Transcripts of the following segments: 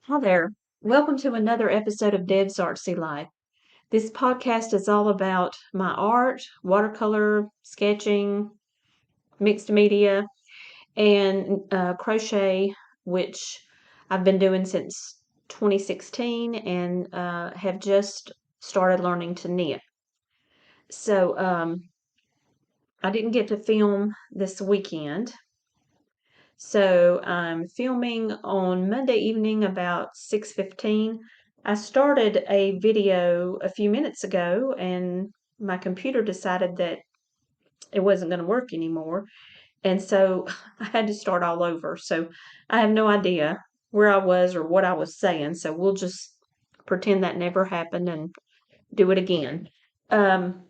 Hi there. Welcome to another episode of Deb's Artsy Life. This podcast is all about my art, watercolor, sketching, mixed media, and crochet, which I've been doing since 2016 and have just started learning to knit. So I didn't get to film this weekend. So I'm filming on Monday evening about 6:15. I started a video a few minutes ago and my computer decided that it wasn't going to work anymore. And so I had to start all over. So I have no idea where I was or what I was saying. So we'll just pretend that never happened and do it again. Um,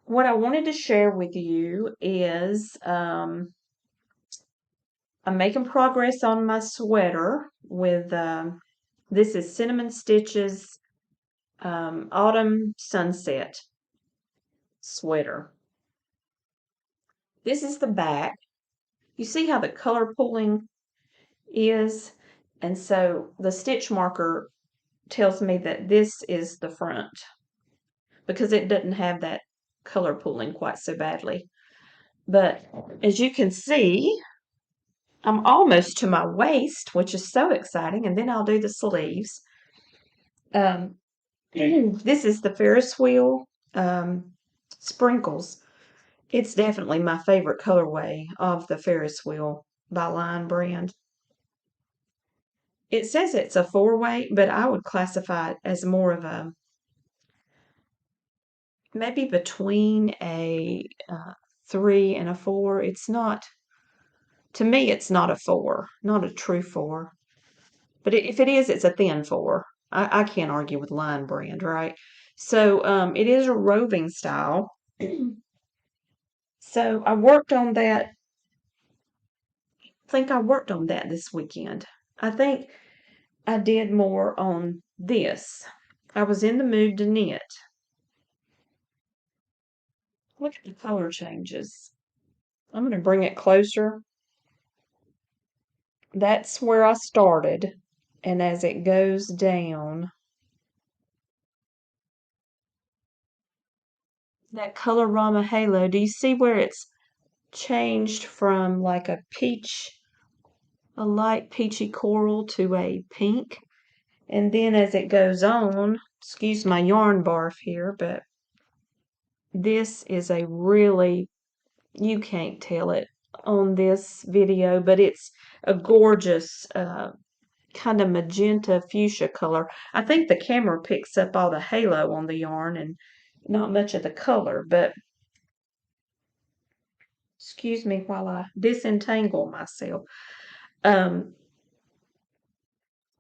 what I wanted to share with you is I'm making progress on my sweater with this is Cinnamon Stitches Autumn Sunset sweater. This is the back. You see how the color pulling is? And so the stitch marker tells me that this is the front because it doesn't have that color pulling quite so badly. But as you can see, I'm almost to my waist, which is so exciting, and then I'll do the sleeves. Um, this is the Ferris Wheel Sprinkles. It's definitely my favorite colorway of the Ferris Wheel by Line Brand. It says it's a four-way, but I would classify it as more of a maybe between a three and a four. It's not, to me, it's not a four, not a true four. But if it is, it's a thin four. I can't argue with Line Brand, right? So it is a roving style. So I worked on that. I think I worked on that this weekend. I think I did more on this. I was in the mood to knit. Look at the color changes. I'm going to bring it closer. That's where I started. And as it goes down, that Colorama halo, do you see where it's changed from like a light peachy coral to a pink? And then as it goes on, excuse my yarn barf here, but this is a really, you can't tell it on this video, but it's a gorgeous kind of magenta fuchsia color. I think the camera picks up all the halo on the yarn and not much of the color, but excuse me while I disentangle myself. Um,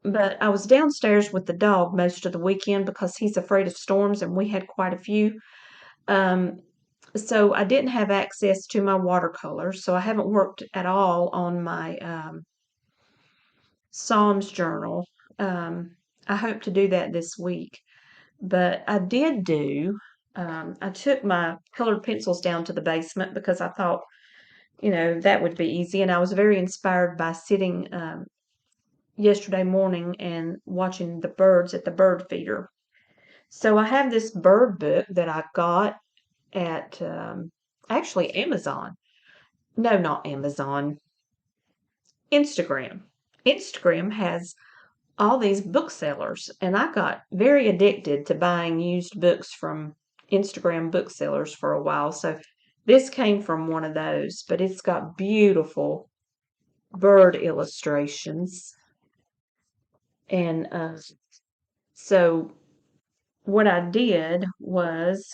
but I was downstairs with the dog most of the weekend because he's afraid of storms and we had quite a few. Um, so I didn't have access to my watercolors, so I haven't worked at all on my Psalms journal. I hope to do that this week. But I did do, I took my colored pencils down to the basement because I thought, that would be easy. And I was very inspired by sitting yesterday morning and watching the birds at the bird feeder. So I have this bird book that I got at actually Amazon. No, not Amazon. Instagram. Instagram has all these booksellers, and I got very addicted to buying used books from Instagram booksellers for a while. So this came from one of those, but it's got beautiful bird illustrations. And so what I did was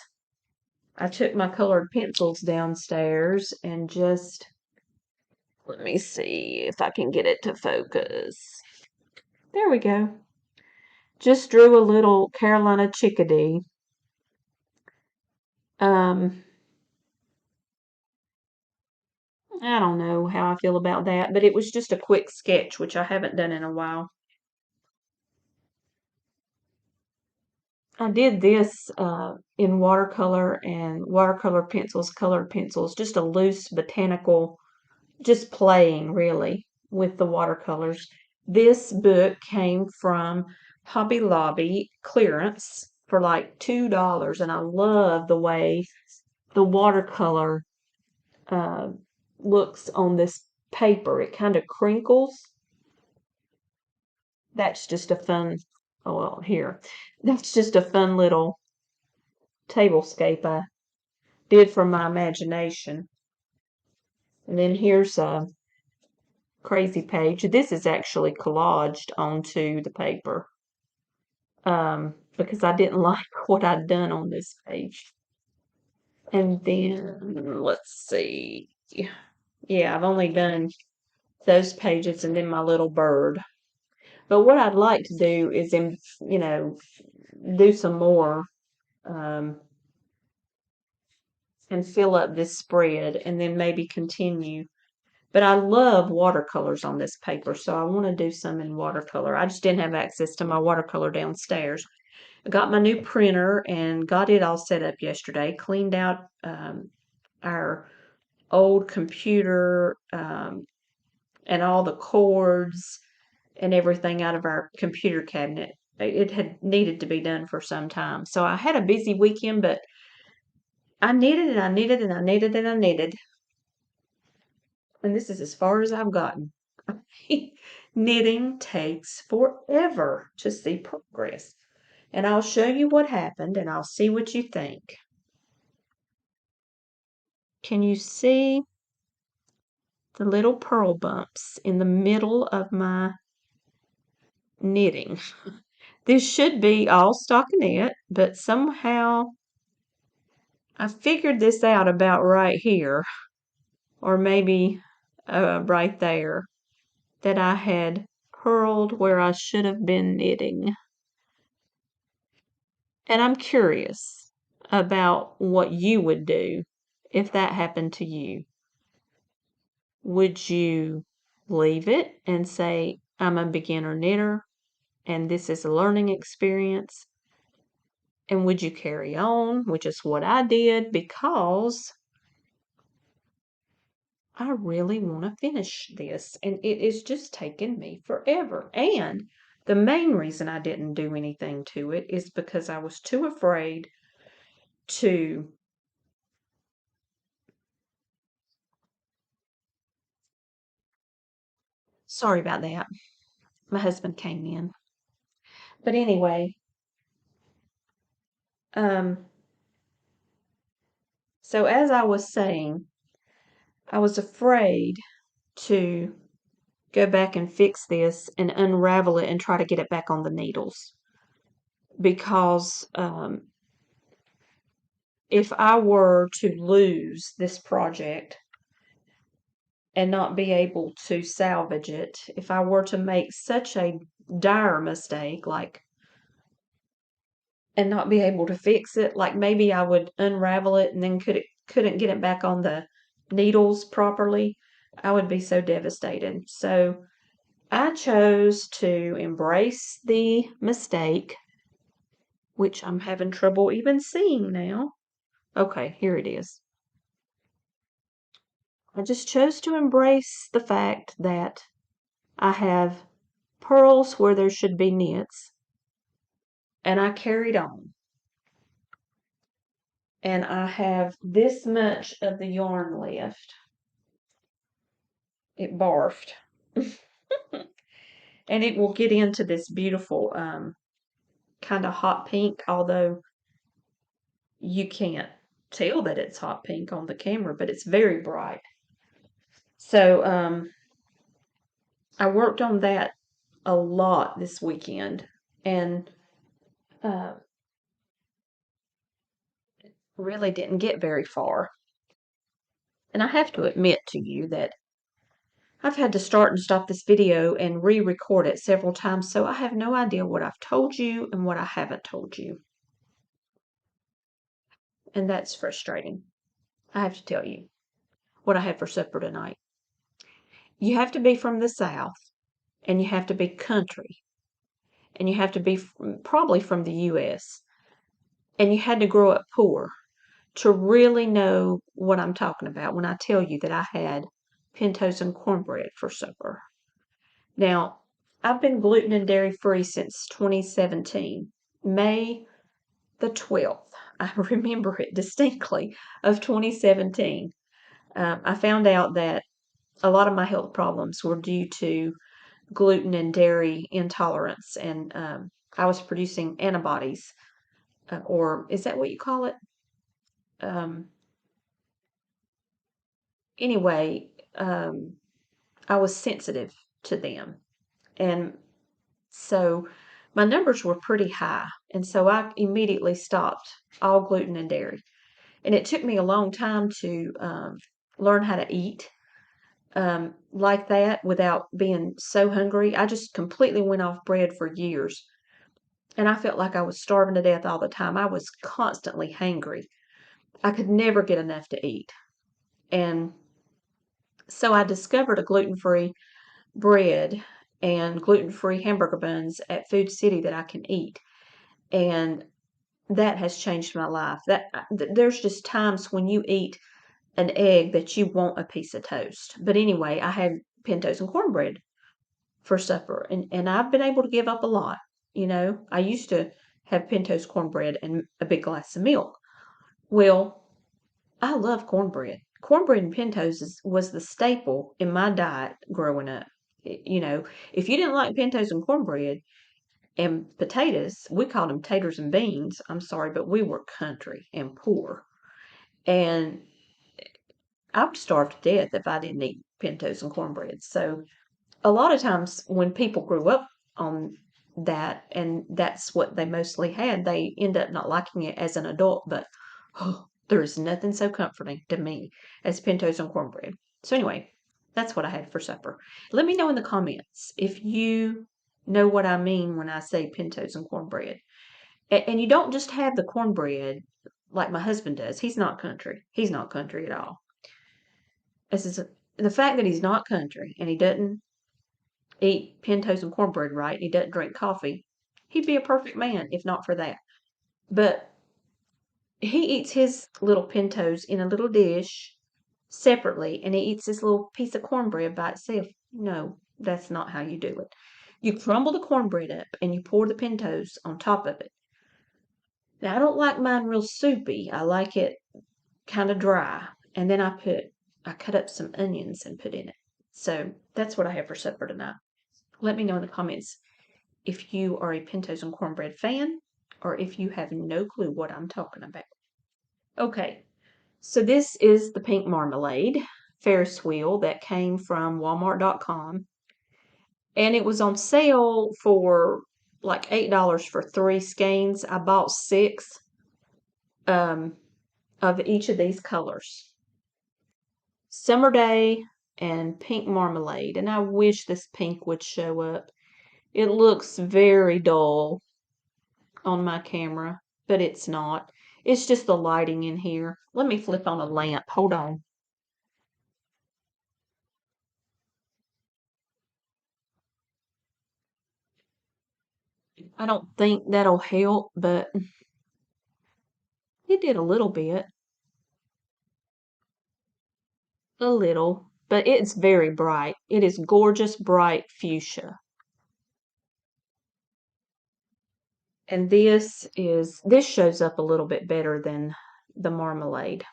I took my colored pencils downstairs and just, let me see if I can get it to focus. There we go. Just drew a little Carolina chickadee. Um, I don't know how I feel about that, but it was just a quick sketch, which I haven't done in a while. I did this in watercolor and watercolor pencils, colored pencils, just a loose botanical, just playing really with the watercolors. This book came from Hobby Lobby clearance for like $2, and I love the way the watercolor uh, looks on this paper. It kind of crinkles. That's just a fun, oh, well, here. That's just a fun little tablescape I did from my imagination. And then here's a crazy page. This is actually collaged onto the paper because I didn't like what I'd done on this page. And then let's see. Yeah, I've only done those pages and then my little bird. But what I'd like to do is, do some more um, and fill up this spread and then maybe continue. But I love watercolors on this paper, so I want to do some in watercolor. I just didn't have access to my watercolor downstairs. I got my new printer and got it all set up yesterday, cleaned out our old computer and all the cords and everything out of our computer cabinet. It had needed to be done for some time. So I had a busy weekend, but I needed and I needed and I needed and I needed. And this is as far as I've gotten. Knitting takes forever to see progress. And I'll show you what happened and I'll see what you think. Can you see the little pearl bumps in the middle of my knitting? This should be all stockinette, but somehow I figured this out about right here, or maybe right there, that I had purled where I should have been knitting. And I'm curious about what you would do if that happened to you. Would you leave it and say, I'm a beginner knitter and this is a learning experience? And would you carry on, which is what I did, because I really want to finish this and it is just taking me forever. And the main reason I didn't do anything to it is because I was too afraid to sorry about that. My husband came in. But anyway, um, so as I was saying, I was afraid to go back and fix this and unravel it and try to get it back on the needles because if I were to lose this project and not be able to salvage it, if I were to make such a dire mistake, like, and not be able to fix it, like maybe I would unravel it and then couldn't get it back on the needles properly, I would be so devastated. So I chose to embrace the mistake, which I'm having trouble even seeing now. Okay, here it is. I just chose to embrace the fact that I have pearls where there should be knits, and I carried on. And I have this much of the yarn left. It barfed. And it will get into this beautiful kind of hot pink, although you can't tell that it's hot pink on the camera, but it's very bright. So I worked on that a lot this weekend and uh, really didn't get very far. And I have to admit to you that I've had to start and stop this video and re-record it several times, so I have no idea what I've told you and what I haven't told you. And that's frustrating. I have to tell you what I had for supper tonight. You have to be from the South, and you have to be country, and you have to be probably from the U.S., and you had to grow up poor to really know what I'm talking about when I tell you that I had pintos and cornbread for supper. Now, I've been gluten and dairy free since 2017, May the 12th. I remember it distinctly of 2017. I found out that a lot of my health problems were due to gluten and dairy intolerance, and I was producing antibodies, or is that what you call it? Um, anyway, I was sensitive to them. And so my numbers were pretty high. And so I immediately stopped all gluten and dairy. And it took me a long time to learn how to eat like that without being so hungry. I just completely went off bread for years. And I felt like I was starving to death all the time. I was constantly hangry. I could never get enough to eat. And so I discovered a gluten free bread and gluten free hamburger buns at Food City that I can eat. And that has changed my life. There's just times when you eat an egg that you want a piece of toast. But anyway, I had pintos and cornbread for supper, and I've been able to give up a lot. I used to have pintos cornbread and a big glass of milk. Well, I love cornbread. Cornbread and pintos was the staple in my diet growing up. If you didn't like pintos and cornbread and potatoes, we called them taters and beans. I'm sorry, but we were country and poor. And I would starve to death if I didn't eat pintos and cornbread. So a lot of times when people grew up on that and that's what they mostly had, they end up not liking it as an adult. But there is nothing so comforting to me as pintos and cornbread. So anyway, that's what I had for supper. Let me know in the comments if you know what I mean when I say pintos and cornbread. And you don't just have the cornbread like my husband does. He's not country. He's not country at all. This is the fact that he's not country and he doesn't eat pintos and cornbread right, and he doesn't drink coffee. He'd be a perfect man if not for that. But he eats his little pintos in a little dish separately, and he eats this little piece of cornbread by itself. No, that's not how you do it. You crumble the cornbread up and you pour the pintos on top of it. Now, I don't like mine real soupy. I like it kind of dry. And then I cut up some onions and put in it. So that's what I have for supper tonight. Let me know in the comments if you are a pintos and cornbread fan or if you have no clue what I'm talking about. Okay, so this is the pink marmalade Ferris wheel that came from Walmart.com. And it was on sale for like $8 for 3 skeins. I bought 6 um, of each of these colors. Summer Day and pink marmalade. And I wish this pink would show up. It looks very dull on my camera, but it's not. It's just the lighting in here. Let me flip on a lamp. Hold on. I don't think that'll help, but it did a little bit. A little. But it's very bright. It is gorgeous, bright fuchsia. And this shows up a little bit better than the marmalade.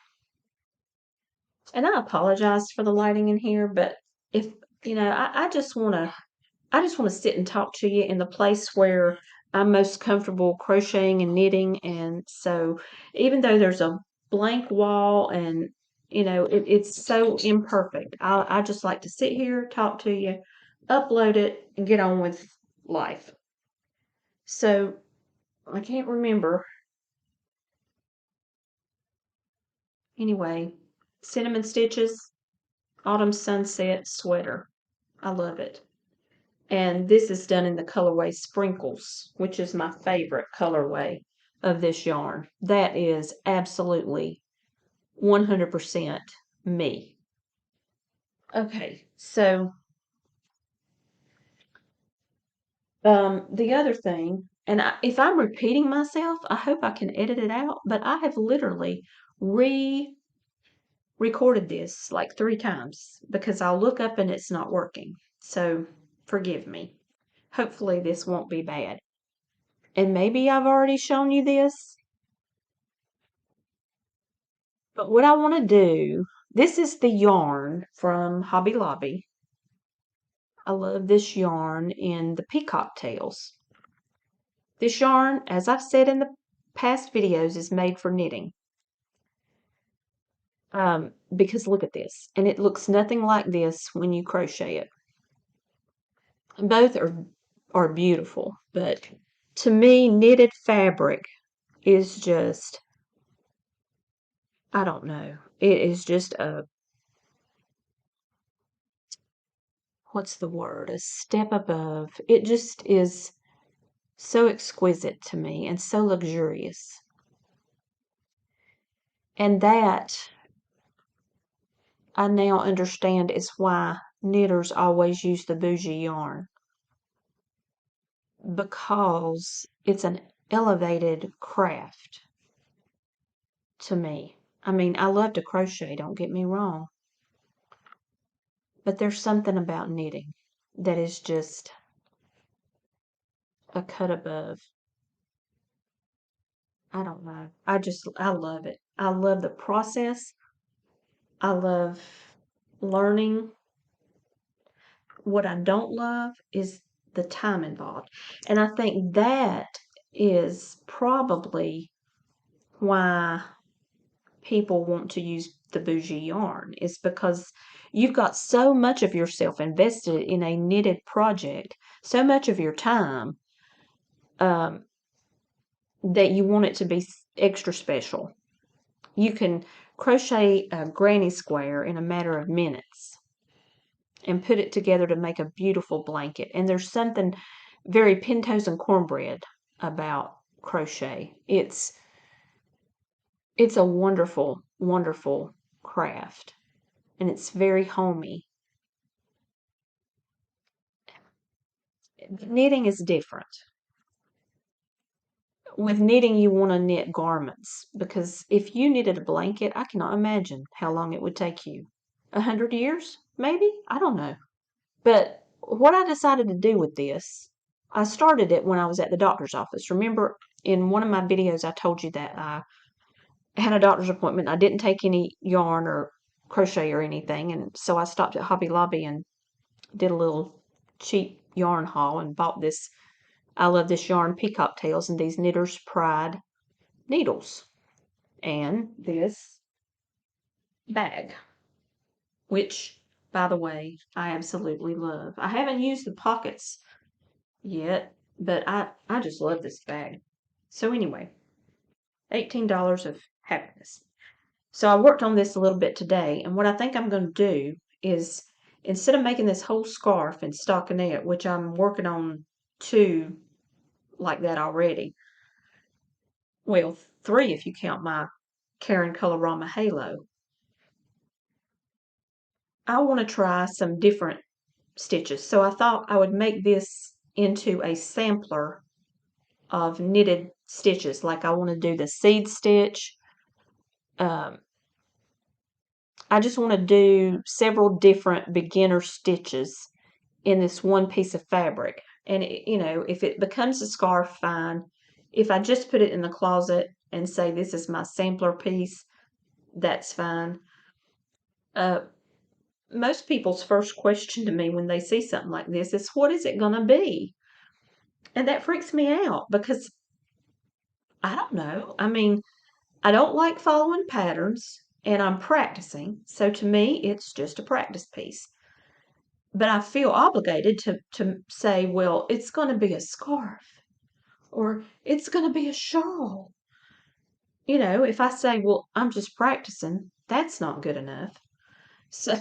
And I apologize for the lighting in here, but if I just want to sit and talk to you in the place where I'm most comfortable crocheting and knitting. And so even though there's a blank wall and it's so imperfect, I just like to sit here, talk to you, upload it, and get on with life. So I can't remember. Anyway, cinnamon stitches, autumn sunset sweater. I love it. And this is done in the colorway Sprinkles, which is my favorite colorway of this yarn. That is absolutely 100% me. Okay, so the other thing, and if I'm repeating myself, I hope I can edit it out, but I have literally re-recorded this like 3 times because I'll look up and it's not working. So forgive me. Hopefully this won't be bad. And maybe I've already shown you this, but what I want to do, this is the yarn from Hobby Lobby. I love this yarn in the Peacocktails. This yarn, as I've said in the past videos, is made for knitting. Because look at this, and it looks nothing like this when you crochet it. Both are beautiful, but to me, knitted fabric is just, I don't know. It is just what's the word? A step above. It just is so exquisite to me and so luxurious. And that I now understand is why knitters always use the bougie yarn, because it's an elevated craft to me. I mean, I love to crochet, don't get me wrong, but there's something about knitting that is just a cut above. I don't know. I love it. I love the process. I love learning. What I don't love is the time involved. And I think that is probably why people want to use the bougie yarn, is because you've got so much of yourself invested in a knitted project, so much of your time, um, that you want it to be extra special. You can crochet a granny square in a matter of minutes and put it together to make a beautiful blanket. And there's something very pintos and cornbread about crochet. It's a wonderful, wonderful craft, and it's very homey. Knitting is different. With knitting, you want to knit garments, because if you knitted a blanket, I cannot imagine how long it would take you. 100 years, maybe? I don't know. But what I decided to do with this, I started it when I was at the doctor's office. Remember, in one of my videos, I told you that I had a doctor's appointment. I didn't take any yarn or crochet or anything, and so I stopped at Hobby Lobby and did a little cheap yarn haul and bought this. I love this yarn, Peacocktails, and these Knitter's Pride needles, and this bag, which, by the way, I absolutely love. I haven't used the pockets yet, but I just love this bag. So anyway, $18 of happiness. So I worked on this a little bit today, and what I think I'm going to do is, instead of making this whole scarf in stockinette, which I'm working on two like that already, well, three if you count my Caron Colorama halo, I want to try some different stitches. So I thought I would make this into a sampler of knitted stitches. Like I want to do the seed stitch. Um, I just want to do several different beginner stitches in this one piece of fabric. And, if it becomes a scarf, fine. If I just put it in the closet and say this is my sampler piece, that's fine. Uh, most people's first question to me when they see something like this is, what is it going to be? And that freaks me out because I don't know. I mean, I don't like following patterns, and I'm practicing. So to me, it's just a practice piece. But I feel obligated to say, well, it's going to be a scarf or it's going to be a shawl. If I say, well, I'm just practicing, that's not good enough. So I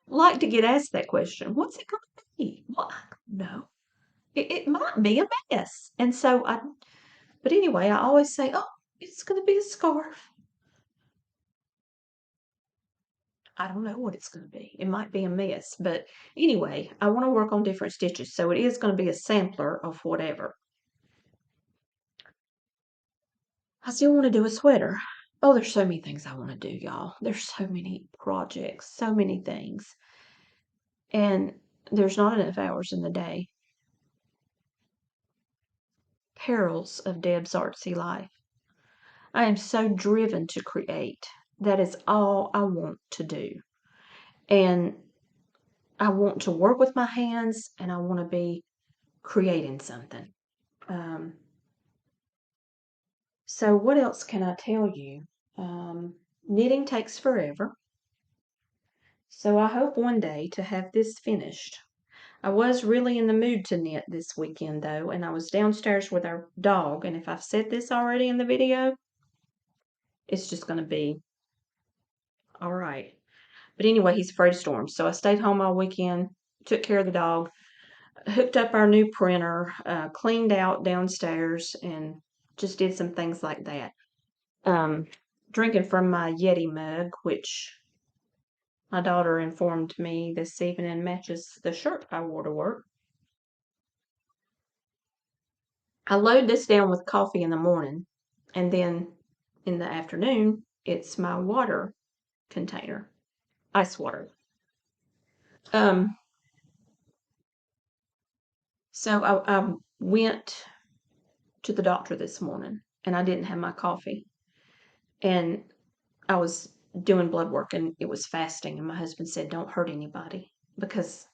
like to get asked that question. What's it going to be? Well, I don't know. It might be a mess. But anyway, I always say, oh, it's going to be a scarf. I don't know what it's going to be. It might be a mess. But anyway, I want to work on different stitches. So it is going to be a sampler of whatever. I still want to do a sweater. Oh, there's so many things I want to do, y'all. There's so many projects, so many things. And there's not enough hours in the day. perils of Deb's artsy life. I am so driven to create. That is all I want to do. And I want to work with my hands and I want to be creating something. Um, so, what else can I tell you? Knitting takes forever. So, I hope one day to have this finished. I was really in the mood to knit this weekend though, and I was downstairs with our dog. And if I've said this already in the video, it's just going to be all right. But anyway, he's afraid of storms. So I stayed home all weekend, took care of the dog, hooked up our new printer, cleaned out downstairs, and just did some things like that. Um, Drinking from my Yeti mug, which my daughter informed me this evening matches the shirt I wore to work. I load this down with coffee in the morning, and then in the afternoon, it's my water container, ice water. Um, so I went to the doctor this morning, and I didn't have my coffee. And I was doing blood work, and it was fasting, and my husband said, "Don't hurt anybody because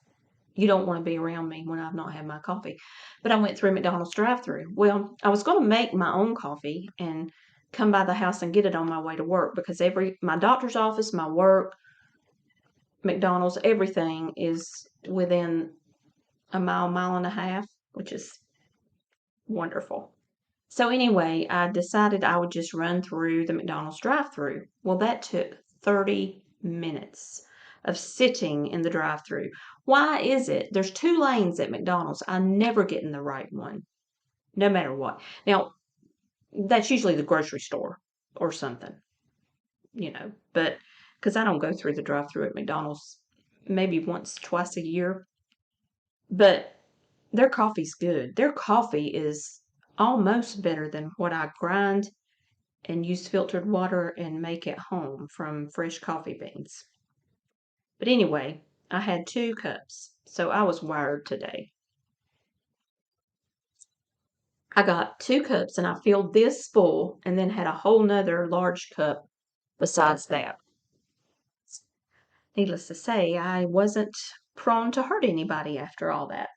you don't want to be around me when I've not had my coffee." But I went through McDonald's drive-through. Well, I was going to make my own coffee and come by the house and get it on my way to work because my doctor's office, my work, McDonald's, everything is within a mile and a half, which is wonderful. So anyway, I decided I would just run through the McDonald's drive-through. Well, that took 30 minutes of sitting in the drive-through. Why is it? There's 2 lanes at McDonald's. I never get in the right one, no matter what. Now, that's usually the grocery store or something, but because I don't go through the drive-through at McDonald's maybe once, twice a year, but their coffee's good. Their coffee is almost better than what I grind and use filtered water and make at home from fresh coffee beans. But anyway, I had 2 cups, so I was wired today. I got 2 cups and I filled this full and then had a whole nother large cup besides that. Needless to say, I wasn't prone to hurt anybody after all that.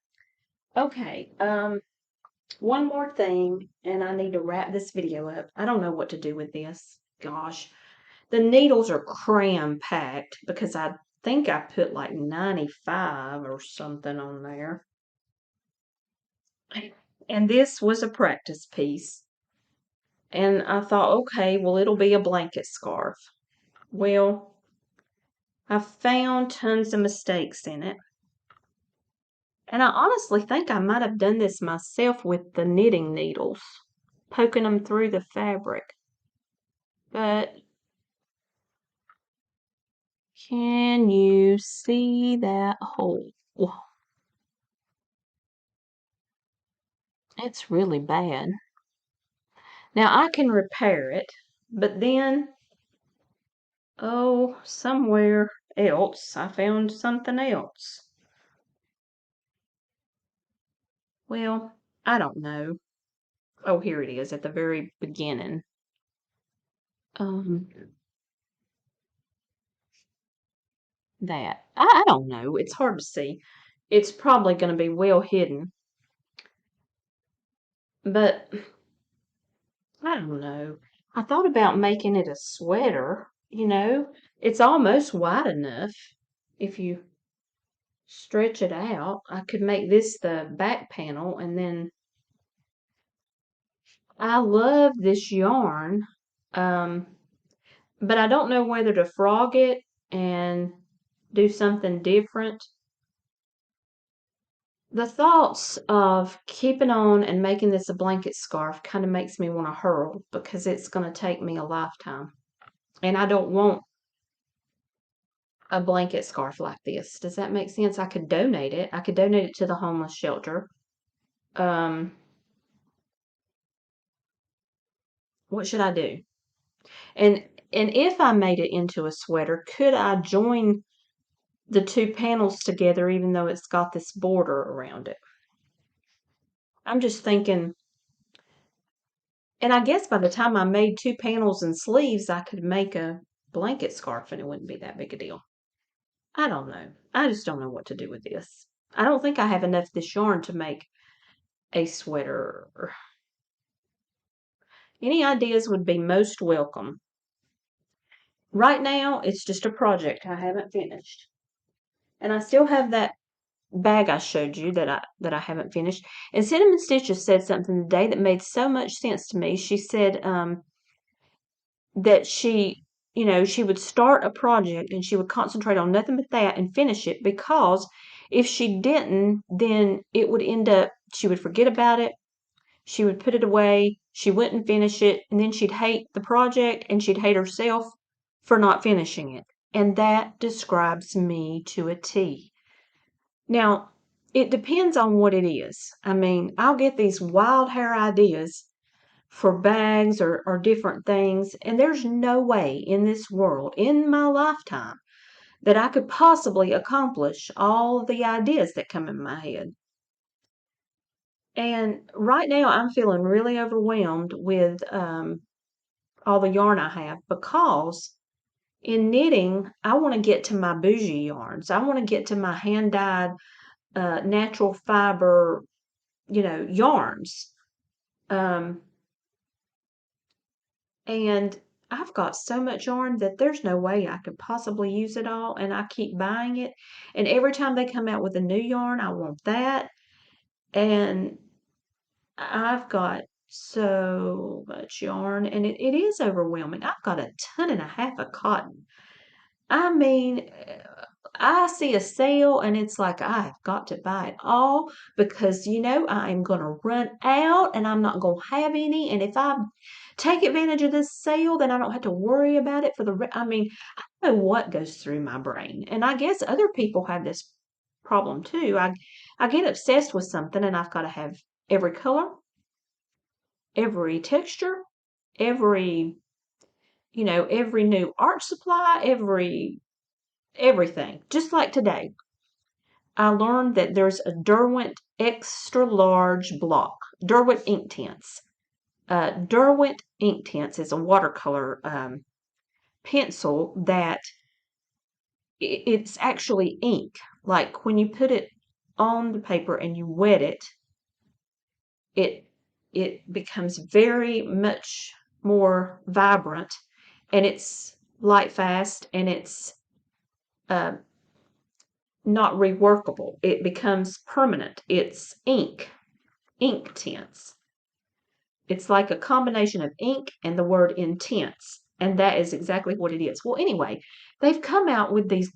Okay, one more thing, and I need to wrap this video up. I don't know what to do with this. Gosh. The needles are cram-packed because I think I put like 95 or something on there. And this was a practice piece. And I thought, okay, well, it'll be a blanket scarf. Well, I found tons of mistakes in it. And I honestly think I might have done this myself with the knitting needles, poking them through the fabric. But can you see that hole? It's really bad. Now I can repair it, but then, oh, somewhere else I found something else. Well, I don't know. Oh, here it is at the very beginning. Um, that. I don't know. It's hard to see. It's probably going to be well hidden. But I don't know. I thought about making it a sweater, It's almost wide enough. If you stretch it out, I could make this the back panel and then I love this yarn, um, but I don't know whether to frog it and do something different. The thoughts of keeping on and making this a blanket scarf kind of makes me want to hurl because it's going to take me a lifetime. And I don't want a blanket scarf like this. Does that make sense? I could donate it. I could donate it to the homeless shelter. What should I do? And if I made it into a sweater, could I join the 2 panels together even though it's got this border around it? I'm just thinking And I guess by the time I made 2 panels and sleeves, I could make a blanket scarf and it wouldn't be that big a deal. I don't know. I just don't know what to do with this. I don't think I have enough of this yarn to make a sweater. Any ideas would be most welcome. Right now, it's just a project I haven't finished. And I still have that bag I showed you that I haven't finished. And Cinnamon Stitches said something today that made so much sense to me. She said that she would start a project and she would concentrate on nothing but that and finish it, because if she didn't, then it would end up, she would forget about it, she would put it away, she wouldn't finish it, and then she'd hate the project and she'd hate herself for not finishing it. And that describes me to a T. Now, it depends on what it is. I mean, I'll get these wild hair ideas for bags or different things, and there's no way in this world, in my lifetime, that I could possibly accomplish all the ideas that come in my head. And right now, I'm feeling really overwhelmed with all the yarn I have, because in knitting, I want to get to my bougie yarns. I want to get to my hand-dyed natural fiber, yarns. Um, and I've got so much yarn that there's no way I could possibly use it all, and I keep buying it. And every time they come out with a new yarn, I want that. And I've got so much yarn, and it is overwhelming. I've got a ton and a half of cotton. I mean, I see a sale and it's like I've got to buy it all, because I'm going to run out and I'm not going to have any. And if I take advantage of this sale, then I don't have to worry about it for I mean, I don't know what goes through my brain. And I guess other people have this problem too. I get obsessed with something and I've got to have every color, every texture, every every new art supply, everything. Just like today, I learned that there's a Derwent extra large block, Derwent ink tints. Derwent ink tints is a watercolor pencil that it's actually ink. Like when you put it on the paper and you wet it, it it becomes very much more vibrant, and it's light fast, and it's uh, not reworkable. It becomes permanent. It's ink tints. It's like a combination of ink and the word intense, and that is exactly what it is. Well, anyway, they've come out with these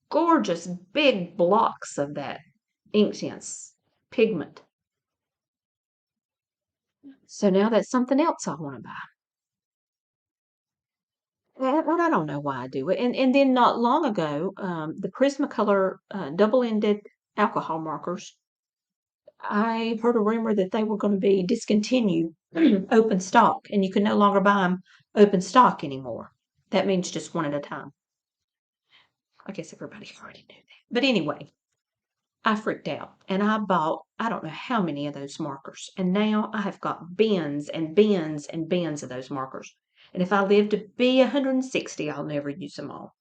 gorgeous big blocks of that ink tints pigment. So now that's something else I want to buy. And I don't know why I do it. And then not long ago, the Prismacolor double-ended alcohol markers, I heard a rumor that they were going to be discontinued open stock, and you can no longer buy them open stock anymore. That means just one at a time. I guess everybody already knew that. But anyway, I freaked out and I bought, I don't know how many of those markers. And now I have got bins and bins and bins of those markers. And if I live to be 160, I'll never use them all.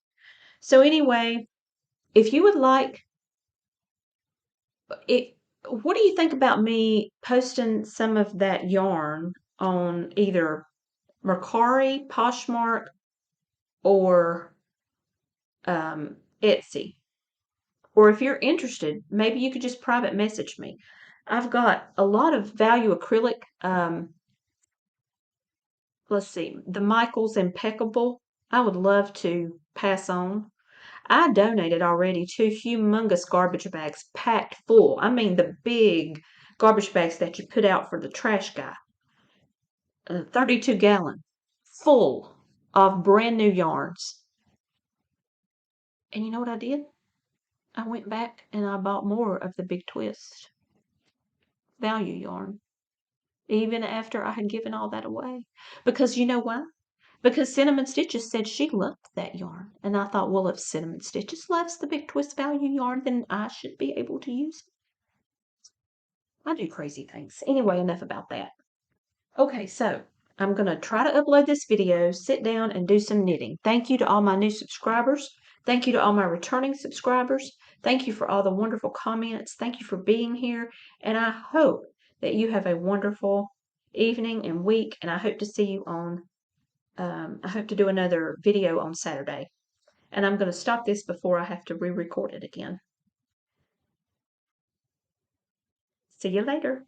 So anyway, if you would like it, what do you think about me posting some of that yarn on either Mercari, Poshmark, or Etsy? Or if you're interested, maybe you could just private message me. I've got a lot of value acrylic. Let's see, the Michaels Impeccable. I would love to pass on. I donated already 2 humongous garbage bags packed full. I mean, the big garbage bags that you put out for the trash guy. 32-gallon, full of brand new yarns. And you know what I did? I went back and I bought more of the Big Twist value yarn, even after I had given all that away. Because you know why? Because Cinnamon Stitches said she loved that yarn. And I thought, well, if Cinnamon Stitches loves the Big Twist value yarn, then I should be able to use it. I do crazy things. Anyway, enough about that. Okay, so I'm going to try to upload this video, sit down, and do some knitting. Thank you to all my new subscribers. Thank you to all my returning subscribers. Thank you for all the wonderful comments. Thank you for being here. And I hope that you have a wonderful evening and week. And I hope to see you on, I hope to do another video on Saturday. And I'm going to stop this before I have to re-record it again. See you later.